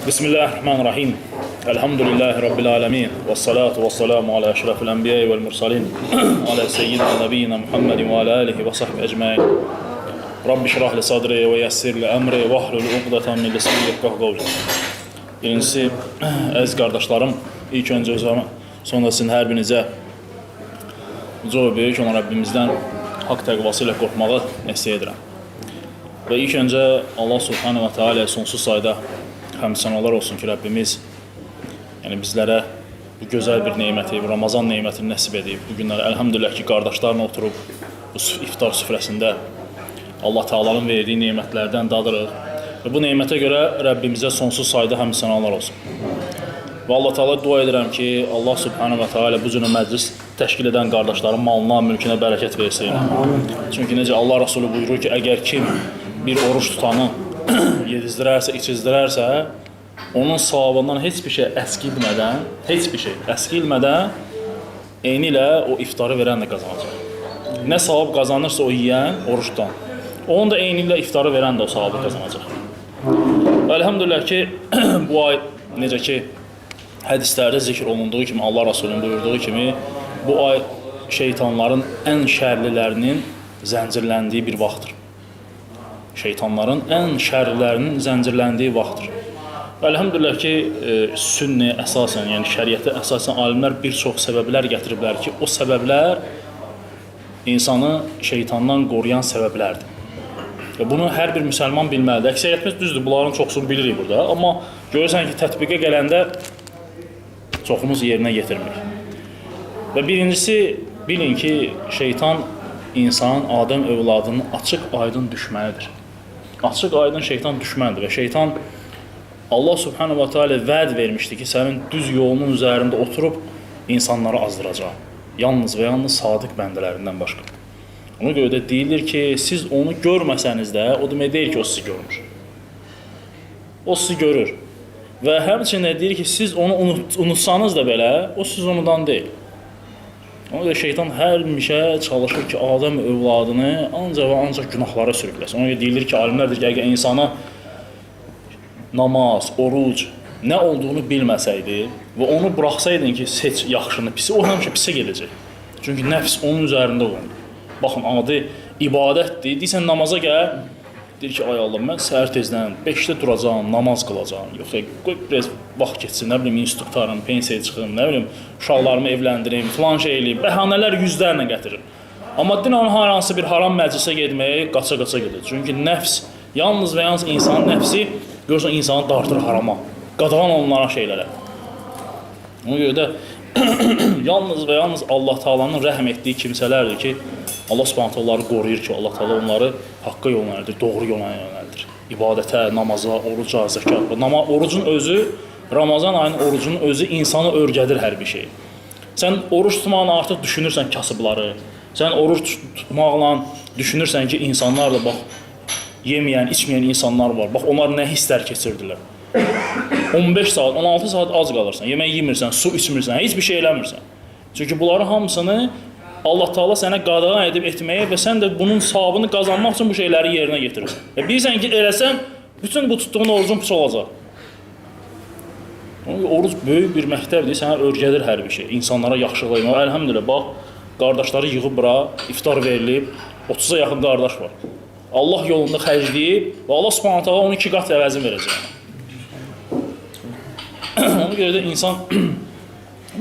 Bismillahirrahmanirrahim. Elhamdülillahi Rabbil alemin. Vessalatu vesselamu ala eşrafil enbiyayı vel mursalin. Ala seyyidina nebiyyina Muhammedin ve ala alihi ve sahbihi ecmaîn. Rabbi şrah li sadri ve yessir li emri ve hlul uqdatan min lisani yefqahu qawli. Birincisi, əziz qardaşlarım, ilk öncə özümə, sonra sizin hər birinizə çox böyük olan Rabbimizdən haqq təqvası ilə qorxmağı nəsihət edirəm. Və ilk öncə Allah Subhanahu wa Ta'ala sonsuz sayda həmsənalar olsun ki, Rəbbimiz bizlərə bu gözəl bir neməti, bu Ramazan nemətini nəsib edib. Bu günlər əlhamdülillah ki, qardaşlarla oturub bu iftar süfrəsində Allah Taala'nın verdiyi nemətlərdən dadırıq. Və bu nemətə görə Rəbbimizə sonsuz sayda həmsənalar olsun. Və Allah Taala dua edirəm ki, Allah Subhanahu wa Ta'ala bu cür məclis təşkil edən qardaşların malına, mülkünə bərəkət versin. Çünki necə Allah Rasulü buyurur ki, əgər kim bir oruç tutanı yedizdirərsə, içizdirərsə, onun savabından heç bir şey əskilmədən eyni ilə o iftarı verən də qazanacaq. Nə savab qazanırsa o yiyən, oruç tutan, onun da eyni ilə iftarı verən də o savabı qazanacaq. Əlhamdülillah ki, bu ay necə ki, hədislərdə zikr olunduğu kimi, Allah Rasulunun buyurduğu kimi, bu ay şeytanların ən şərlilərinin zəncirləndiyi bir vaxtdır. Şeytanların ən şərlilərinin zəncirləndiyi vaxtdır. Əlhamdülillah ki, sünni əsasən, yəni şəriətə əsasən alimlər bir çox səbəblər gətiriblər ki, o səbəblər insanı şeytandan qoruyan səbəblərdir. Bunu hər bir müsəlman bilməlidir. Əksəriyyətimiz düzdür, bunların çoxsunu bilirik burada. Amma görürsən ki, tətbiqə gələndə çoxumuz yerinə yetirmir. Və birincisi, bilin ki, şeytan insanın, Adəm övladının açıq-aydın düşmənidir. Açıq-aydın şeytan düşməndir və şeytan Allah Subhanahu wa Ta'ala vəd vermişdi ki, sənin düz yolunun üzərində oturub insanları azdıracaq. Yalnız və yalnız sadiq bəndələrindən başqa. Ona görə də deyilir ki, siz onu görməsəniz də, o demək deyil ki, o sizi görmür. O sizi görür. Və həmçinin deyir ki, siz onu unutsanız da belə, o siz onudan deyil. Ona görə şeytan həmişə çalışır ki, Adəm övladını ancaq və ancaq günahlara sürükləsin. Ona görə deyilir ki, alimlərdir ki, əgər insana namaz, oruc nə olduğunu bilməsəydi və onu buraxsaydın ki, seç yaxşını, pisi, o həmişə pisə gedəcək. Çünki nəfs onun üzərində olunur. Baxın, adı ibadətdir. Deyirsən, namaza gəl, deyir ki, ay Allah, mən səhər tezdən 5-də duracağım, namaz qılacağım. Yoxsa qoy biraz vaxt geçsin, nə bilim, institut tutarım, pensiyaya çıxım, nə bilim, uşaqlarımı evləndirim, filan şey eləyim. Bəhanələr yüzlərlə gətirir. Amma dinən hansı bir haram məclisə getməyə qaça-qaça gedir. Çünki nəfs, yalnız və yalnız insanın nəfsi, görürsən, insanı dartır harama, qadağan olunan şeylərə. Ona görə də yalnız və yalnız Allah Taala'nın rəhm etdiyi kimsələrdir ki, Allah Subhanahu onları qoruyur ki, Allah Taala onları haqqa yönəldir, doğru yola yönəldir. İbadətə, namaza, oruca, zəkata. Orucun özü, Ramazan ayının orucunun özü insanı örgədir hər bir şey. Sən oruç tutmağını artıq düşünürsən kasıbları. Sən oruç tutmaqla düşünürsən ki, insanlar da bax, yeməyən, içməyən insanlar var. Bax, onlar nə hisslər keçirdilər. 15 saat, 16 saat az qalırsan, yemək yemirsən, su içmirsən, heç bir şey eləmirsən. Çünki bunların hamısını Allah Taala sənə qadağan edib etməyə və sən də bunun savabını qazanmaq üçün bu şeyləri yerinə yetirirsən. Və bilirsən ki, eləsən, bütün bu tutduğun orucun pis olacaq. Oruc böyük bir məktəbdir, sənə örgədir hər bir şey. İnsanlara yaxşılıq etmək. Əlhamdülillah, bax, qardaşları yığıb bura, iftar verilib, 30-a yaxın qardaş var. Allah yolunda xərcləyib və Allah Subhanahu Taala onun 2 qat əvəzini verəcək. Ona görə də insan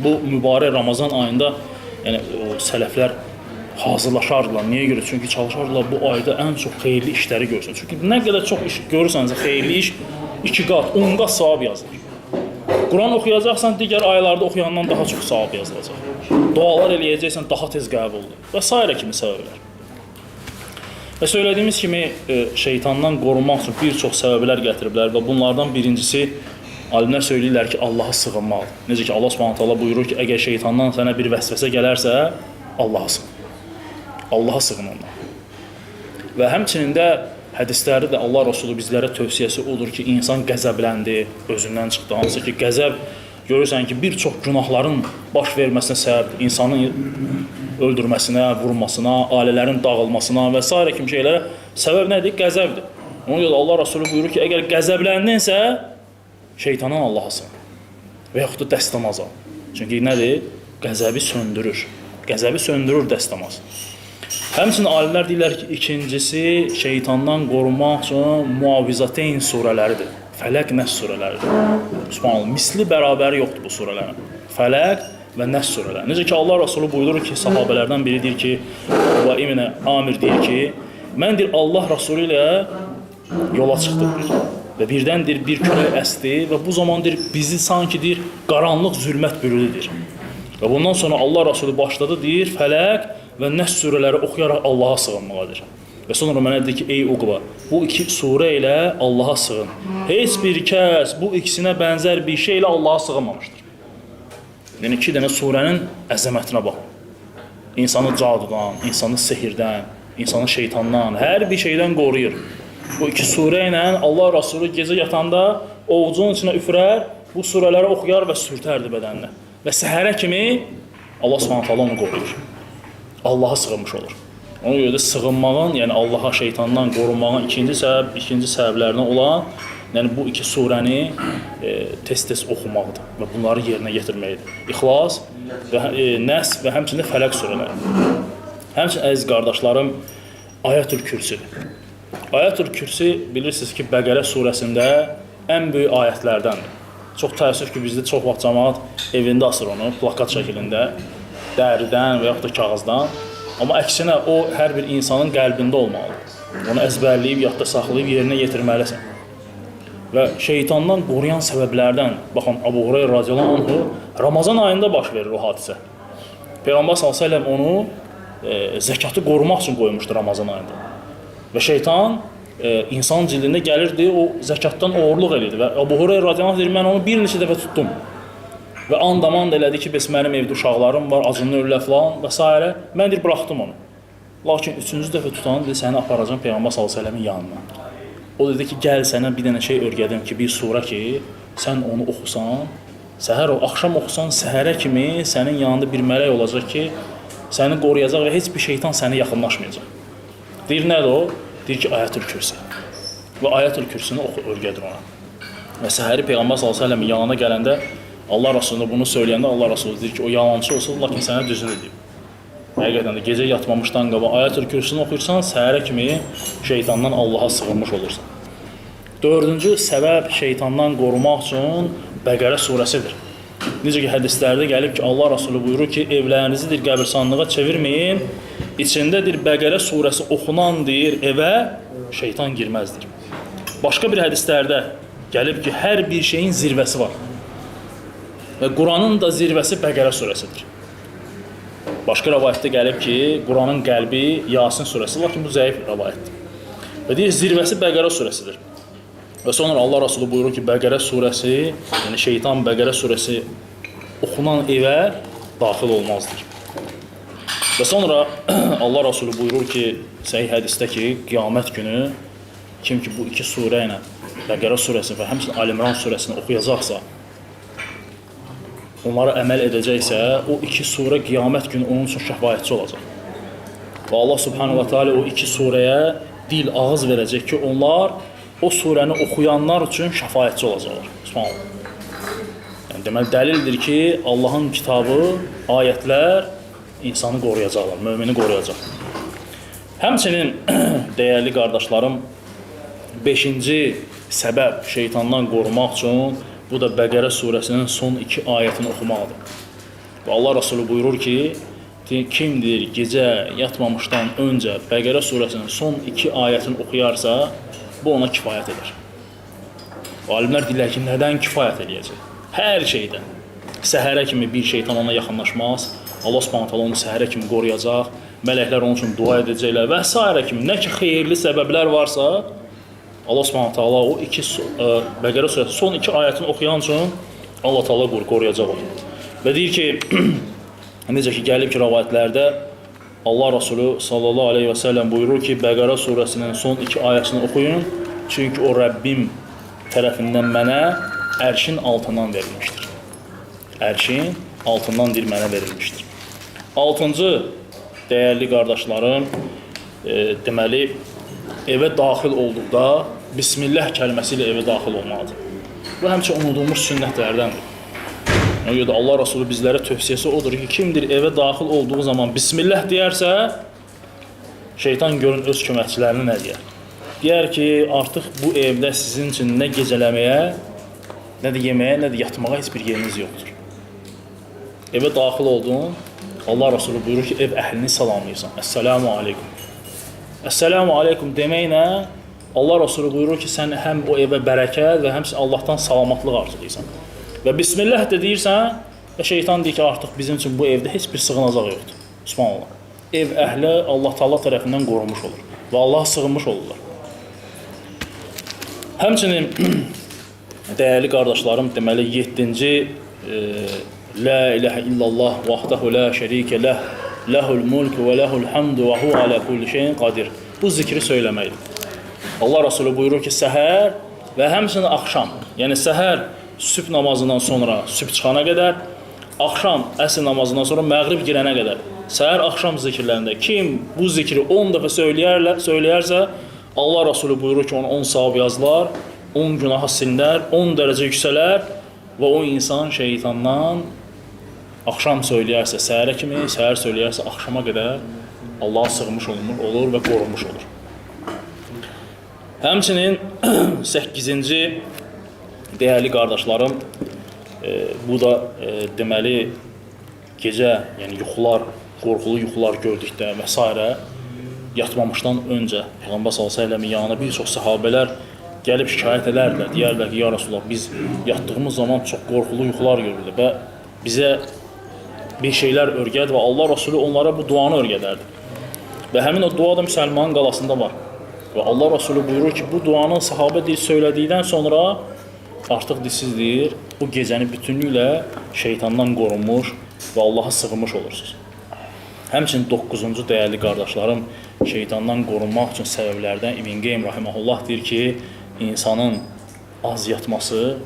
bu mübarək Ramazan ayında, yəni o sələflər hazırlaşardılar. Niyə görə? Çünki çalışardılar bu ayda ən çox xeyirli işləri görsün. Çünki nə qədər çox iş görürsənsə, xeyirli iş 2 qat, 10 qat savab yazılır. Quran oxuyacaqsan, digər aylarda oxuyandan daha çox savab yazılacaq. Dualar eləyəcəksən, daha tez qəbul olur. Və s. kimi səbəblər. Və söylədiyimiz kimi, şeytandan qorunmaq üçün bir çox səbəblər gətiriblər və bunlardan birincisi, alimlər söyləyirlər ki, Allaha sığınmalıdır. Necə ki, Allah Subhanahu Taala buyurur ki, əgər şeytandan sənə bir vəsvəsə gələrsə, Allaha sığın. Allaha sığın ondan. Və həmçinin də hədislərdə də Allah Rasulü bizlərə tövsiyəsi odur ki, insan qəzəbləndi, özündən çıxdı. Hansı ki, qəzəb görürsən ki, bir çox günahların baş verməsinə səbəbdir. İnsanın öldürməsinə, vurmasına, ailələrin dağılmasına və s. kimi şeylərə səbəb nədir? Qəzəbdir. Ona görə Allah Rasulü buyurur ki, əgər qəzəbləndinsə, şeytandan Allaha sığın. Və yaxud da dəstəmaz al. Çünki nədir? Qəzəbi söndürür. Qəzəbi söndürür dəstəmaz. Həmçinin alimlər deyirlər ki, ikincisi şeytandan qorunmaq üçün Muavizəteyn surələridir. Fələq, Nəs surələridir. Subhanallah, misli bərabəri yoxdur bu surələrin. Fələq və Nəs surələri. Necə ki, Allah Rasulü buyurur ki, sahabələrdən biri deyir ki, və İbn Amir deyir ki, mən deyir, Allah Rasulü ilə yola çıxdıq və birdən deyir, bir külək əsdi və bu zaman deyir, bizi sanki deyir, qaranlıq zülmət bürüdür. Və bundan sonra Allah Rasulü başladı deyir, Fələq və Nəs surələri oxuyaraq Allaha sığınmaqadır. Və sonra mənə deyir ki, ey Uqba, bu iki surə ilə Allaha sığın. Heç bir kəs bu ikisinə bənzər bir şey ilə Allaha sığınmamışdır. Yəni, iki dənə surənin əzəmətinə bax. İnsanı cadudan, insanı sehirdən, insanı şeytandan, hər bir şeydən qoruyur. Bu iki surə ilə Allah Rasulü gecə yatanda ovucunun içinə üfürər, bu surələri oxuyar və sürtərdi bədəninə. Və səhərə kimi Allah Subhanahu taala onu qoruyur. Allaha sığınmış olur. Ona görə də sığınmağın, yəni Allaha şeytandan qorunmağın ikinci səbəblərindən olan, yəni bu iki surəni tez-tez oxumaqdır və bunları yerinə yetirməkdir. İxlas və Nəs və həmçinin Fələq surələri. Həmçinin əziz qardaşlarım, Ayətül Kürsüdür. Ayətül Kürsü bilirsiniz ki, Bəqərə surəsində ən böyük ayətlərdəndir. Çox təəssüf ki, bizdə çox vaxt cəmaat evində asır onu, plakat şəklində, dəridən və yaxud da kağızdan. Amma əksinə o hər bir insanın qəlbində olmalıdır. Onu əzbərləyib, yadda saxlayıb yerinə yetirməlisən. Və şeytandan qoruyan səbəblərdən, baxın, Əbu Hüreyrə radiyallahu anhu, Ramazan ayında baş verir o hadisə. Peyğəmbər s.ə.v onu zəkatı qorumaq üçün qoymuşdur Ramazan ayında. Və şeytan insan cildində gəlirdi, o zəkatdan oğurluq edirdi. Və Əbu Hüreyrə radiyallahu anh deyir, mən onu bir neçə dəfə tutdum. Və and-amand elədi ki, bəs mənim evdə uşaqlarım var, acından ölürlər falan və s. Mən deyir, buraxdım onu. Lakin üçüncü dəfə tutan, deyir, səni aparacam Peyğəmbər s.ə.v-in yanına. O dedi ki, gəl sənə bir dənə şey örgədim ki, bir sura ki, sən onu oxusan, səhər o, axşam oxusan, səhərə kimi sənin yanında bir mələk olacaq ki, səni qoruyacaq və heç bir şeytan səni yaxınlaşmayacaq. Deyir, nədir o? Deyir ki, Ayətül Kürsü. Və Ayətül Kürsünü örgədir ona. Və səhəri Peyğəmbər s.ə.v-in yanına gələndə, Allah Rasuluna bunu söyləyəndə Allah Rasulü deyir ki, o yalancı olsa, lakin sənə düzünü deyib. Həqiqətən də gecə yatmamışdan qabaq Ayətül Kürsünü oxuyursan, səhərə kimi şeytandan Allaha sığınmış olursan. Dördüncü səbəb şeytandan qorumaq üçün Bəqərə surəsidir. Necə ki, hədislərdə gəlib ki, Allah Rasulü buyurur ki, evlərinizi deyir, qəbirstanlığa çevirməyin, içindədir Bəqərə surəsi oxunan deyir, evə şeytan girməzdir. Başqa bir hədislərdə gəlib ki, hər bir şeyin zirvəsi var. Və Quranın da zirvəsi Bəqərə surəsidir. Başqa rəvayətdə gəlib ki, Quranın qəlbi Yasin surəsi, lakin bu zəif rəvayətdir. Və deyir, zirvəsi Bəqərə surəsidir. Və sonra Allah Rasulü buyurur ki, Bəqərə surəsi, yəni şeytan Bəqərə surəsi oxunan evə daxil olmazdır. Və sonra Allah Rasulü buyurur ki, səhih hədisdə ki, qiyamət günü kim ki bu iki surə ilə Bəqərə surəsi və həmçinin Əl-İmran surəsini oxuyacaqsa, onlara əməl edəcəksə, o iki surə qiyamət günü onun üçün şəfaətçi olacaq. Və Allah subhanahu wa ta'ala o iki surəyə dil, ağız verəcək ki, onlar o surəni oxuyanlar üçün şəfaətçi olacaqlar. Subhanallah. Yəni, deməli, dəlildir ki, Allahın kitabı, ayətlər insanı qoruyacaqlar, mömini qoruyacaq. Həmçinin, dəyərli qardaşlarım, 5-ci səbəb şeytandan qorumaq üçün bu da Bəqərə surəsinin son 2 ayətini oxumaqdır. Və Allah Rasulü buyurur ki, kimdir gecə yatmamışdan öncə Bəqərə surəsinin son 2 ayətini oxuyarsa, bu ona kifayət edir. Alimlər deyirlər ki, nədən kifayət edəcək? Hər şeydən. Səhərə kimi bir şeytan ona yaxınlaşmaz, Allah subhanahu taala onu səhərə kimi qoruyacaq, mələklər onun üçün dua edəcəklər və s. kimi. Nə ki, xeyirli səbəblər varsa, Allah subhanahu taala o Bəqərə surəsi son 2 ayətini oxuyan üçün Allah taala qoruyacaq onu. Və deyir ki, necə ki, gəlib ki, rəvayətlərdə Allah Rasulü sallallahu aleyhi və səlləm buyurur ki, Bəqərə surəsinin son 2 ayəsini oxuyun, çünki o Rəbbim tərəfindən mənə ərşin altından verilmişdir. Ərşin altından dil mənə verilmişdir. 6-cı, dəyərli qardaşlarım, deməli, evə daxil olduqda Bismillah kəlməsi ilə evə daxil olmalıdır. Bu həmçə unudulmuş sünnətlərdəndir. Ona görə də Allah Rasulü bizlərə tövsiyəsi odur ki, kimdir evə daxil olduğu zaman Bismillah deyərsə, şeytan görün öz köməkçilərini nə deyər? Deyər ki, artıq bu evdə sizin üçün nə gecələməyə, nə də yeməyə, nə də yatmağa heç bir yeriniz yoxdur. Evə daxil oldun, Allah Rasulü buyurur ki, ev əhlini salamlayırsan. Əssəlamu aleykum. Əssəlamu aleykum deməklə Allah Rasulü buyurur ki, sən həm o evə bərəkət və həm Allahdan salamatlıq arzulayırsan. Və Bismillah de deyirsən və şeytan deyir ki, artıq bizim üçün bu evdə heç bir sığınacaq yoxdur. Subhanallah. Ev əhli Allah Taala tərəfindən qorunmuş olur və Allaha sığınmış olurlar. Həmçinin dəyərli qardaşlarım, deməli 7-ci La ilahe illallah vahdahu la şərikə ləh, ləhul mulk və ləhul hamdu və huve alə kulli şeyin qadir. Bu zikri söyləməkdir. Allah Rasulü buyurur ki, səhər və həmçinin axşam, yəni səhər sübh namazından sonra sübh çıxana qədər, axşam əsr namazından sonra məğrib girənə qədər, səhər axşam zikirlərində kim bu zikri 10 dəfə söyləyərsə, Allah Rasulü buyurur ki, ona 10 savab yazılar, 10 günahı silinər, 10 dərəcə yüksələr və o insan şeytandan axşam söyləyərsə səhərə kimi, səhər söyləyərsə axşama qədər Allaha sığınmış olur və qorunmuş olur. Həmçinin 8-ci dəyərli qardaşlarım, bu da deməli gecə, yəni yuxular, qorxulu yuxular gördükdə və s. yatmamışdan öncə Peyğəmbər s.ə.v-in yanına bir çox səhabələr gəlib şikayət edərlər, deyərlər ki, ya Rasulullah, biz yatdığımız zaman çox qorxulu yuxular görürdü və bizə bir şeylər örgədi və Allah Rasulü onlara bu duanı örgədərdi. Və həmin o dua da müsəlmanın qalasında var. Və Allah Rasulü buyurur ki, bu duanı sahabə deyil söylədikdən sonra artıq siz deyir, bu gecəni bütünlüklə şeytandan qorunmuş və Allaha sığınmış olursunuz. Həmçinin 9-cu dəyərli qardaşlarım, şeytandan qorunmaq üçün səbəblərdən İbn Qeym rahimehullah deyir ki, insanın az yatması,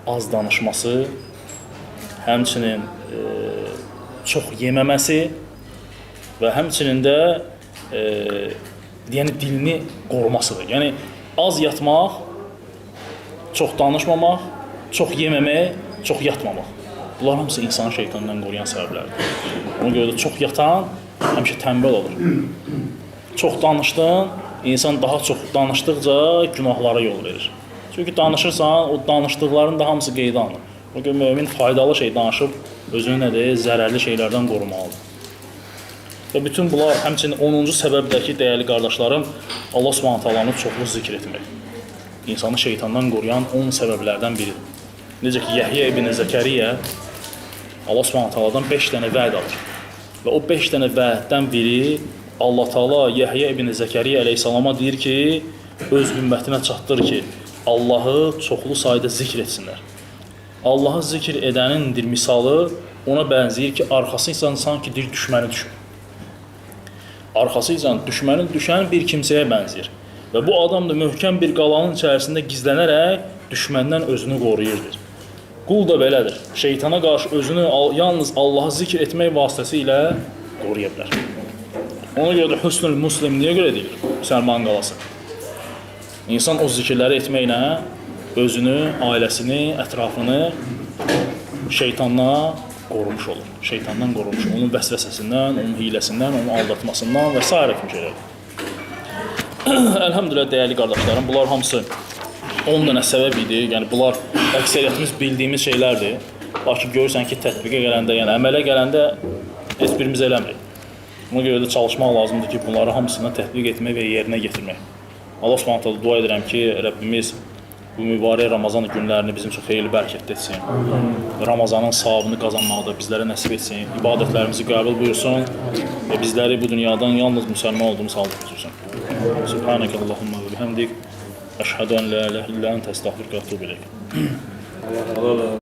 az danışması, həmçinin çox yeməməsi və həmçinin də yəni dilini qorumasıdır. Yəni az yatmaq, çox danışmamaq, çox yeməmək, çox yatmamaq. Bunlar hamısı insanı şeytandan qoruyan səbəblərdir. Ona görə də çox yatan həmişə tənbəl olur. Çox danışdın, insan daha çox danışdıqca günahlara yol verir. Çünki danışırsan, o danışdıqların da hamısı qeydə alınır. Ona görə mömin faydalı şey danışıb özünü nədir, zərərli şeylərdən qorumalıdır. Və bütün bunlar həmçinin 10-cu səbəbdəki dəyərli qardaşlarım, Allah Subhanahu çoxlu zikr etmək. İnsanı şeytandan qoruyan 10 səbəblərdən biridir. Necə ki, Yəhyə ibn Zəkəriyyə Allah Subhanahu 5 dənə vəd alır. Və o 5 dənə vəddən biri Allah Taala Yəhyə ibn Zəkəriyyə əleyhissalama deyir ki, öz ümmətinə çatdır ki, Allahı çoxlu sayda zikr etsinlər. Allahı zikr edənindir misalı ona bənzəyir ki, arxası ilə sanki bir düşməni düşür. Arxası ilə düşmənin düşən bir kimsəyə bənzəyir. Və bu adam da möhkəm bir qalanın içərisində gizlənərək düşməndən özünü qoruyurdur. Qul da belədir. Şeytana qarşı özünü yalnız Allahı zikr etmək vasitəsilə qoruya bilər. Ona görə də hüsnül muslim niyə görə deyilir? Müsəlman qalası. İnsan o zikirləri etməklə özünü, ailəsini, ətrafını şeytandan qorumuş olur. Şeytandan qorumuş. Onun vəsvəsəsindən, onun hiləsindən, onun aldatmasından və s. kimi şeylər. Əlhamdülillah, dəyərli qardaşlarım, bunlar hamısı 10 dənə səbəb idi. Yəni, bunlar əksəriyyətimiz bildiyimiz şeylərdir. Lakin görürsən ki, tətbiqə gələndə, yəni əmələ gələndə heç birimiz eləmirik. Buna görə də çalışmaq lazımdır ki, bunları hamısını tətbiq etmək və yerinə getirmək. Allah Subhanahu dua edirəm ki, Rəbbimiz bu mübarək Ramazan günlərini bizim üçün xeyirli bərəkətli etsin. Ramazanın savabını qazanmaqda bizlərə nəsib etsin. İbadətlərimizi qəbul buyursun və bizləri bu dünyadan yalnız müsəlman olduğumuz halda götürsün. Subhanəkəllahumma və bihamdik. Əşhədu ən la ilahe illə əntə əstəğfiruka və etûbu ileyk.